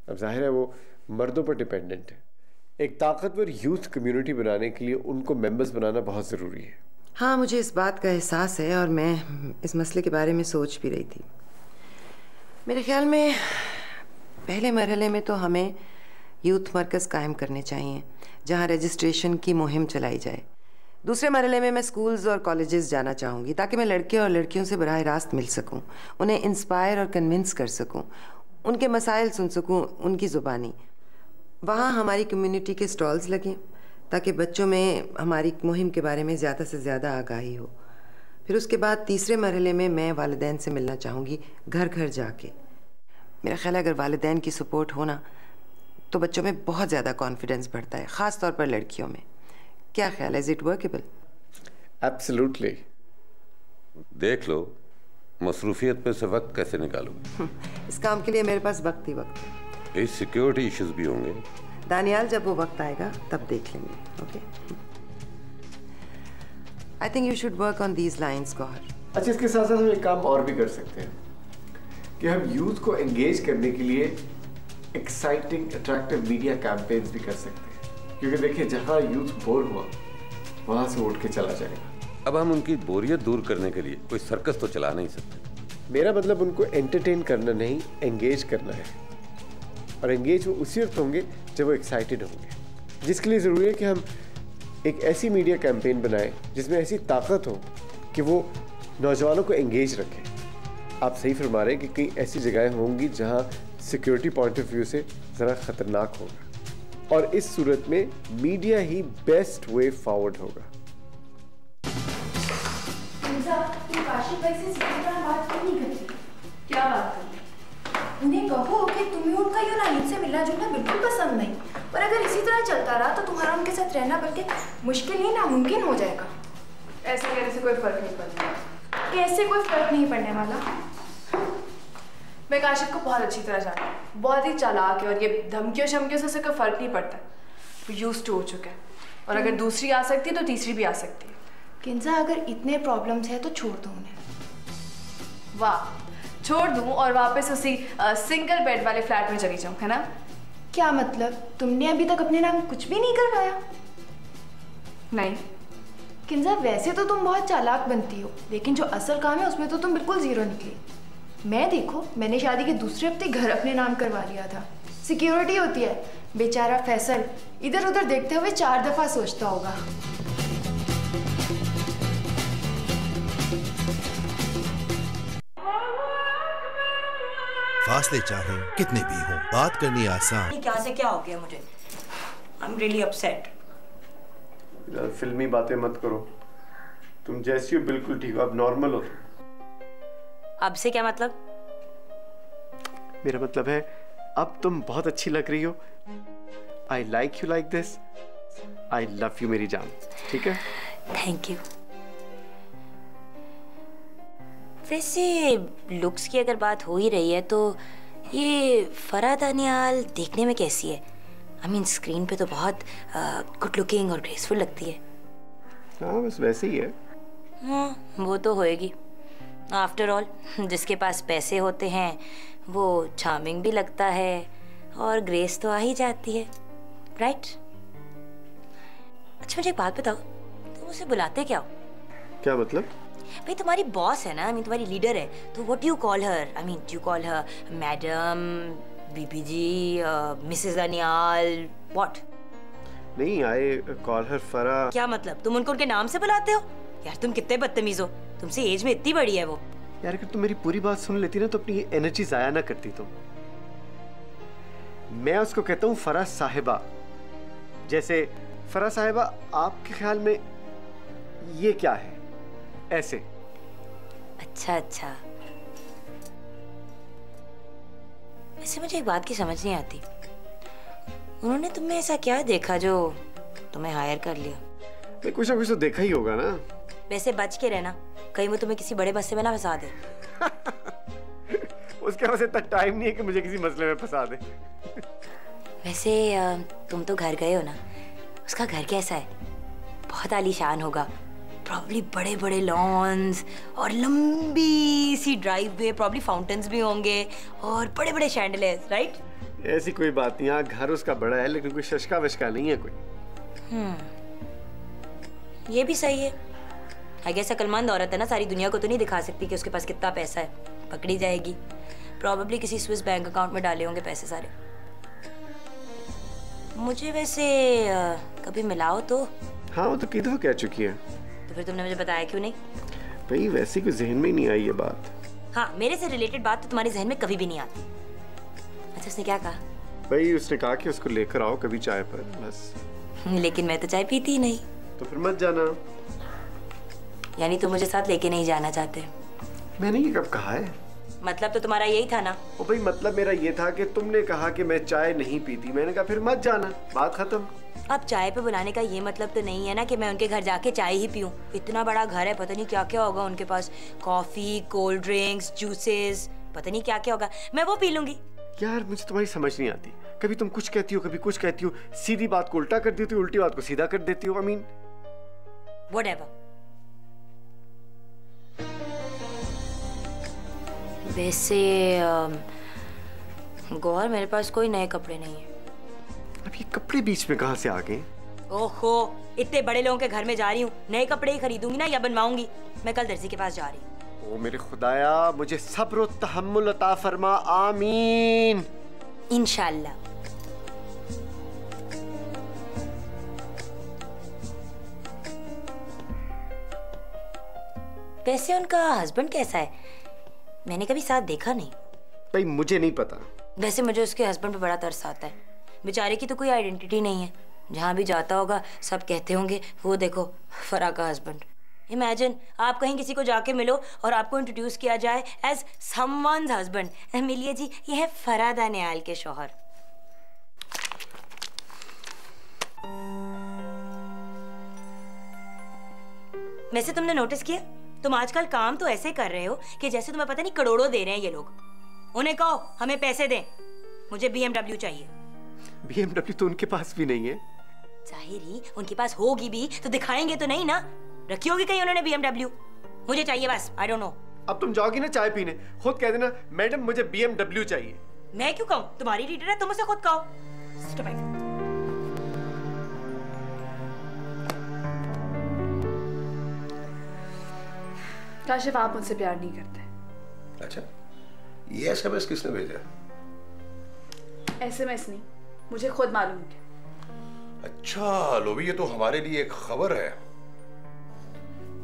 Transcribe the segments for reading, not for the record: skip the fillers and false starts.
अब जाहिर है वो मर्दों पर डिपेंडेंट है। एक ताकतवर यूथ कम्युनिटी बनाने के लिए उनको मेंबर्स बनाना बहुत ज़रूरी है। हाँ, मुझे इस बात का एहसास है और मैं इस मसले के बारे में सोच भी रही थी। मेरे ख्याल में पहले मरहले में तो हमें यूथ मरकज़ कायम करने चाहिए जहाँ रजिस्ट्रेशन की मुहिम चलाई जाए। दूसरे मरहले में मैं स्कूल्स और कॉलेजेस जाना चाहूँगी ताकि मैं लड़के और लड़कियों से बराह रास्त मिल सकूँ, उन्हें इंस्पायर और कन्विंस कर सकूँ, उनके मसाइल सुन सकूँ उनकी ज़ुबानी। वहाँ हमारी कम्युनिटी के स्टॉल्स लगें ताकि बच्चों में हमारी मुहिम के बारे में ज़्यादा से ज़्यादा आगाही हो। फिर उसके बाद तीसरे मरहले में मैं वालिदैन से मिलना चाहूँगी, घर घर जाके। मेरा ख्याल है अगर वालिदैन की सपोर्ट हो ना तो बच्चों में बहुत ज़्यादा कॉन्फिडेंस बढ़ता है, ख़ास तौर पर लड़कियों में। क्या ख्याल है, इज इट वर्केबल? एब्सोल्युटली। देख लो मसरूफियत पे से वक्त कैसे निकालूं। इस काम के लिए मेरे पास वक्त ही वक्त है। इस सिक्योरिटी इश्यूज भी होंगे दानियाल, जब वो वक्त आएगा तब देख लेंगे। Okay, I think you should work on these lines Gauhar. अच्छा, इसके साथ साथ हम एक काम और भी कर सकते हैं कि हम यूथ को एंगेज करने के लिए एक्साइटिंग अट्रैक्टिव मीडिया कैंपेन्स भी कर सकते हैं, क्योंकि देखिए जहां यूथ बोर हुआ वहां से उठ के चला जाएगा। अब हम उनकी बोरियत दूर करने के लिए कोई सर्कस तो चला नहीं सकते। मेरा मतलब उनको एंटरटेन करना नहीं, एंगेज करना है। और एंगेज वो उसी वक्त होंगे जब वो एक्साइटेड होंगे, जिसके लिए ज़रूरी है कि हम एक ऐसी मीडिया कैंपेन बनाएं जिसमें ऐसी ताकत हो कि वो नौजवानों को एंगेज रखें। आप सही फरमा रहे हैं कि कई ऐसी जगहें होंगी जहां सिक्योरिटी पॉइंट ऑफ व्यू से ज़रा ख़तरनाक होगा, और इस सूरत में मीडिया ही बेस्ट वे फॉरवर्ड होगा। काशिफ भाई से सीधी तरह बात क्यों नहीं करती? क्या बात करनी? उन्हें कहो कि तुम्हें उनका यूं नाहिद से मिलना जुलना बिल्कुल पसंद नहीं, और अगर इसी तरह चलता रहा तो तुम्हारा उनके साथ रहना बल्कि मुश्किल ही नामुमकिन हो जाएगा। ऐसा कहने से कोई फर्क नहीं पड़ता। कैसे कोई फर्क नहीं पड़ने वाला? मैं काशिफ को बहुत अच्छी तरह जानती हूँ, बहुत ही चालाक है, और ये धमकियों शमकियों से कोई फर्क नहीं पड़ता। वो यूज्ड टू हो चुका है, और अगर दूसरी आ सकती है तो तीसरी भी आ सकती है। किंजा, अगर इतने प्रॉब्लम्स है तो छोड़ दो उन्हें। वाह, छोड़ दूं और वापस उसी सिंगल बेड वाले फ्लैट में चली जाऊं, है ना? क्या मतलब, तुमने अभी तक अपने नाम कुछ भी नहीं करवाया? नहीं किंजा, वैसे तो तुम बहुत चालाक बनती हो, लेकिन जो असल काम है उसमें तो तुम बिल्कुल जीरो निकली। मैं देखो, मैंने शादी के दूसरे हफ्ते घर अपने नाम करवा लिया था। सिक्योरिटी होती है, बेचारा फैसल इधर उधर देखते हुए 4 दफा सोचता होगा। फासले चाहे कितने भी हो, बात करनी आसान। क्या से क्या हो गया मुझे? I am really upset. फिल्मी बातें मत करो, तुम जैसी हो बिल्कुल ठीक हो, अब नॉर्मल हो। अब से क्या मतलब? मेरा मतलब है अब तुम बहुत अच्छी लग रही हो। I like you like this. I love you मेरी जान। ठीक है? Thank you. वैसे लुक्स की अगर बात हो ही रही है तो ये फराह दानियाल देखने में कैसी है? आई मीन स्क्रीन पे तो बहुत गुड लुकिंग और ग्रेसफुल लगती है। हाँ, बस वैसे ही है। हाँ, वो तो होएगी। आफ्टर ऑल जिसके पास पैसे होते हैं वो चार्मिंग भी लगता है और ग्रेस तो आ ही जाती है, राइट? अच्छा मुझे एक बात बताओ, तुम उसे बुलाते क्या हो? क्या मतलब? भाई तुम्हारी बॉस है ना, आई मीन तुम्हारी लीडर है, तो what do you call her? I mean do you call her madam, बीबी जी, मिसेस दानियाल, व्हाट? नहीं, आई कॉल हर फराह। क्या मतलब, तुम उनको उनके नाम से बुलाते हो? यार तुम कितने बदतमीज हो, तुमसे एज में इतनी बड़ी है वो। यार अगर तुम मेरी पूरी बात सुन लेती ना तो अपनी एनर्जी जाया ना करती तुम। मैं उसको कहता हूँ फराह साहिबा। जैसे फराह साहिबा, आपके ख्याल में ये क्या है? ऐसे। अच्छा अच्छा। वैसे मुझे एक बात की समझ नहीं आती, उन्होंने तुम्हें ऐसा क्या देखा जो तुम्हें हायर कर लिया? कुछ ना कुछ तो देखा ही होगा ना। वैसे बच के रहना, कहीं वो तुम्हें किसी बड़े मसले में ना फंसा दे। उसके पास इतना टाइम नहीं है कि मुझे किसी मसले में फंसा दे। वैसे तुम तो घर गए हो ना, उसका घर कैसा है? बहुत आलीशान होगा, प्रॉब्ली बड़े बड़े लॉन्स और लंबी सी ड्राइव वे, प्रॉब्ली फाउंटेन्स भी होंगे और बड़े बड़े शैंडलियर्स, राइट? ऐसी कोई बात नहीं, यहाँ घर उसका बड़ा है लेकिन कोई शशका वशका नहीं है कोई। ये भी सही है। आई गेस अक्लमंद औरत है ना, सारी दुनिया को तो नहीं दिखा सकती कि उसके पास कितना पैसा है, पकड़ी जाएगी। प्रॉबेबली किसी स्विस बैंक अकाउंट में डाले होंगे पैसे सारे। मुझे वैसे कभी मिलाओ तो। हाँ वो तो कई दफा कह चुकी है। तो फिर तुमने मुझे बताया क्यों नहीं? भाई वैसे कोई जहन में ही नहीं आई ये बात। हाँ, मेरे से रिलेटेड बात तो तुम्हारे जहन में कभी भी नहीं आती। अच्छा, उसने क्या कहा? भाई उसने कहा कि उसको लेकर आओ कभी चाय पर, बस। लेकिन मैं तो चाय पीती ही नहीं। तो फिर मत जाना। यानी तुम मुझे साथ लेके नहीं जाना चाहते? मैंने ये कब कहा है? मतलब तो तुम्हारा यही था ना? ओ भाई मतलब मेरा ये था कि तुमने कहा कि मैं चाय नहीं पीती, मैंने कहा फिर मत जाना, बात खत्म। अब चाय पे बुलाने का ये मतलब तो नहीं है ना कि मैं उनके घर जाके चाय ही पीऊं। इतना बड़ा घर है, पता नहीं क्या क्या होगा उनके पास, कॉफी, कोल्ड ड्रिंक्स, जूसेस, पता नहीं क्या क्या होगा, मैं वो पी लूंगी। यार मुझे तुम्हारी समझ नहीं आती, कभी तुम कुछ कहती हो कभी कुछ कहती हो, सीधी बात को उल्टा कर देती हो, उल्टी बात को सीधा कर देती हो। I mean whatever. वैसे गौर, मेरे पास कोई नए कपड़े नहीं है। अब ये कपड़े बीच में कहाँ से आ गए? ओहो, इतने बड़े लोगों के घर में जा रही हूँ, नए कपड़े ही खरीदूंगी ना या बनवाऊंगी? मैं कल दर्जी के पास जा रही हूँ। ओ मेरे खुदाया, मुझे सब्र और तहम्मुल अता फरमा, आमीन। इंशाल्लाह। वैसे उनका हस्बैंड कैसा है? मैंने कभी साथ देखा नहीं। भाई मुझे नहीं पता। वैसे मुझे उसके हस्बैंड पे बड़ा तरस आता है। बेचारे की तो कोई आइडेंटिटी नहीं है, जहाँ भी जाता होगा सब कहते होंगे वो देखो फरा का हस्बैंड। इमेजिन आप कहीं किसी को जाके मिलो और आपको इंट्रोड्यूस किया जाए एज समवन्स हस्बैंड। मिलिए जी, ये है फरा दानियाल के शौहर। वैसे तुमने नोटिस किया, तुम आजकल काम तो ऐसे कर रहे हो कि जैसे तुम्हें पता नहीं करोड़ों दे रहे हैं ये लोग। उन्हें कहो हमें पैसे दें, मुझे BMW चाहिए। BMW तो उनके पास भी नहीं है। जाहिर ही उनके पास होगी भी तो दिखाएंगे तो नहीं ना, रखी होगी कहीं उन्होंने BMW। मुझे चाहिए बस, आई डोंट नो। अब तुम जाओगी ना चाय पीने, खुद कह देना मैडम मुझे BMW चाहिए। मैं क्यों कहूँ? तुम्हारी लीडर है, तुम उसे खुद कहो। काशिफ, आप मुझसे प्यार नहीं करते। अच्छा, ये SMS किसने भेजा? SMS नहीं, मुझे खुद मालूम है। अच्छा लोभी, ये तो हमारे लिए एक खबर है।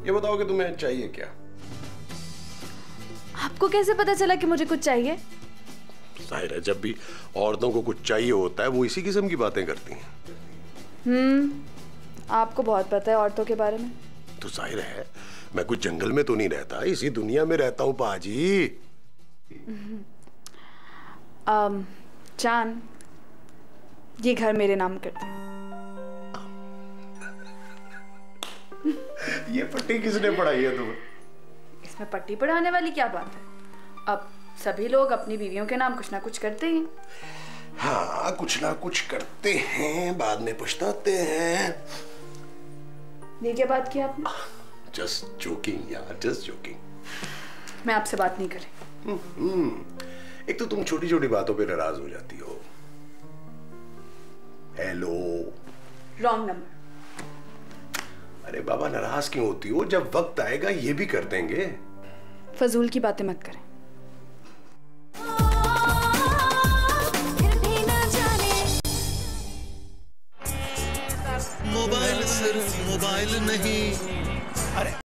ये बताओ कि तुम्हें चाहिए क्या? आपको कैसे पता चला कि मुझे कुछ चाहिए? जाहिर है, जब भी औरतों को कुछ चाहिए होता है वो इसी किस्म की बातें करती हैं। आपको बहुत पता है औरतों के बारे में। तो जाहिर है, मैं कुछ जंगल में तो नहीं रहता, इसी दुनिया में रहता हूँ पाजी। चांद, ये घर मेरे नाम कर दे। ये पट्टी किसने पढ़ाई है तुम्हें? इसमें पट्टी पढ़ाने वाली क्या बात है? अब सभी लोग अपनी बीवियों के नाम कुछ ना कुछ करते हैं। हाँ, कुछ ना कुछ करते हैं, बाद में पछताते हैं। ये क्या बात की आपने? जस्ट जोकिंग यार, जस्ट जोकिंग। मैं आपसे बात नहीं करी। एक तो तुम छोटी छोटी बातों पे नाराज हो जाती हो। Hello, wrong number. अरे बाबा, नाराज क्यों होती हो? जब वक्त आएगा ये भी कर देंगे। फजूल की बातें मत करें। मोबाइल सिर्फ मोबाइल नहीं, अरे